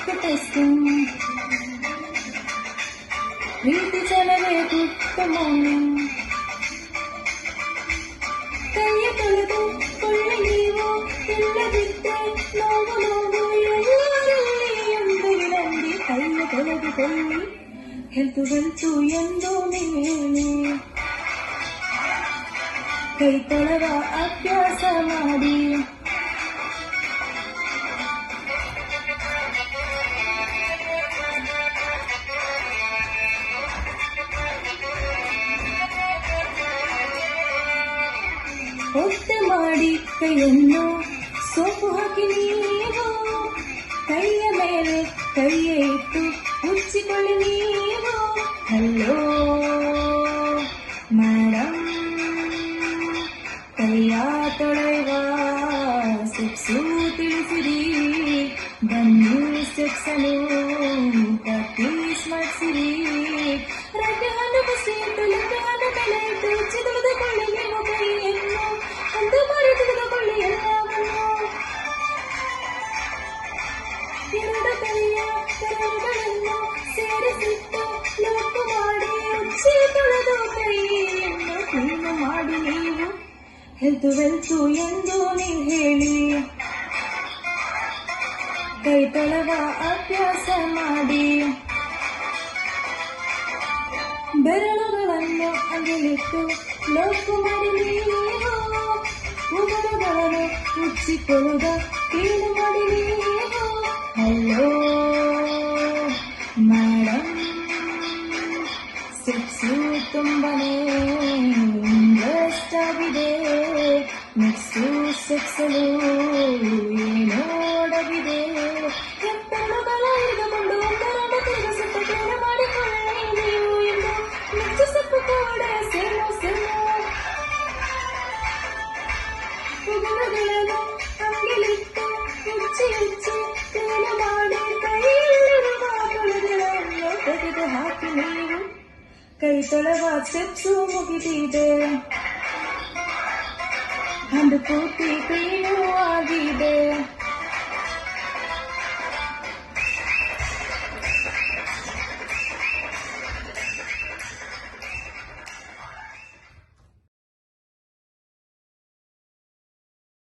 protesting. ಪ್ರೀತಿ ಜನರೇ good morning. ಕೈಯ ತೊಳೆದು ಕೊಳ್ಳಿ ನೀವು ಇಲ್ಲದಿದ್ದೆ ನೋವು ನೋವು ಎಲ್ಲರಲ್ಲಿ ಎಂದಿರಂದಿ ಕೈಯ ತೊಳೆದುಕೊಳ್ಳಿ ಹೆಲ್ತು ವೆಲ್ತು ಎಂದು ಹೇಳಿ ಕೈ ತೊಳೆವ ಅಭ್ಯಾಸ ಮಾಡಿ. ಒತ್ತೆ ಮಾಡಿ ಕೈಯನ್ನು ಸೋಪು ಹಾಕಿ ನೀವು ಕೈಯ ಮೇಲೆ ಕೈಯೇ ಇಟ್ಟು ಮುಚ್ಚಿಕೊಳ್ಳಿ ನೀವು. ಹಲೋ ಮೇಡಮ್, ಕೈಯ ತೊಳೆಯುವ ಸೆಕ್ಸು ತಿಳಿಸಿರಿ. ಬನ್ನಿ ಸೆಕ್ಸಲು ಪ್ರಾಕ್ಟೀಸ್ ಮಾಡಿಸಿರಿ. ರಗ್ಗೆ ಹಣ್ಣು ಬಸಿ ಇಟ್ಟು ಲೆಕ್ಕೆ ಹಣ್ಣು ತಲೆ ಇಟ್ಟು ಚಿದುರಿದುಕೊಳ್ಳಿ ನೀವು ಕೈಯನ್ನು ಒಂದು ಬಾರಿ ತೆಗೆದುಕೊಳ್ಳಿ ಎಲ್ಲವನ್ನು. ಎರಡು ಕೈಯ ಬೆರಳುಗಳನ್ನು ಸೇರಿಸಿಟ್ಟು ಲೋಪು ಮಾಡಿ ಉಚ್ಚಿ ತೊಳೆದು ಕೈಯನ್ನು ಕ್ಲೀನು ಮಾಡಿ ನೀವು ಹೆಲ್ತು ವೆಲ್ತು ಎಂದು ನೀವು ಹೇಳಿ ಕೈ ತೊಳೆವ ಅಭ್ಯಾಸ ಮಾಡಿ. ಬೆರಳುಗಳನ್ನು ಅಗಲಿಟ್ಟು ಲೋಪು ಮಾಡಿ ನೀವು ಉಗುರುಗಳನ್ನು ಮುಚ್ಚಿಕೊಳ್ಳುವ ಕ್ಲೀನು ಮಾಡಿ ನೀವು. ಹಲೋ ಮೇಡಮ್, ಸೆಕ್ಸು ತುಂಬಾನೇ ಇಂಟ್ರೆಸ್ಟ್ ಆಗಿದೆ. ನೆಕ್ಸ್ಟು ಸೆಕ್ಸಲು ಏನೋಡಗಿದೆ. ಎಪ್ಪೆರಳುಗಳ ಹಿಡಿದುಕೊಂಡು ಒಂದರನ್ನು ತಿರುಗಿಸುತ್ತ ಕ್ಲೀನು ಮಾಡಿಕೊಳ್ಳಿ ನೀವು ಎಂದು ಮೆಚ್ಚು ಸೊಪ್ಪು ಕೂಡ ಸೇನು ಸೇನು. ಉಗುರುಗಳನ್ನು ಅಂಗಿಲಿಟ್ಟು ಉಚ್ಚಿ ಉಚ್ಚಿ ಕ್ಲೀನು ಮಾಡಿ ಕೈಯಲ್ಲಿರುವ ಕೊಳೆಗಳನ್ನು ತೆಗೆದು ಹಾಕಿ ನೀವು ಕೈ ತೊಳೆವ ಸ್ಟೆಪ್ಸು ಮುಗಿದಿದೆ. ಒಂದು ಪೂರ್ತಿ ಕ್ಲೀನು ಆಗಿದೆ.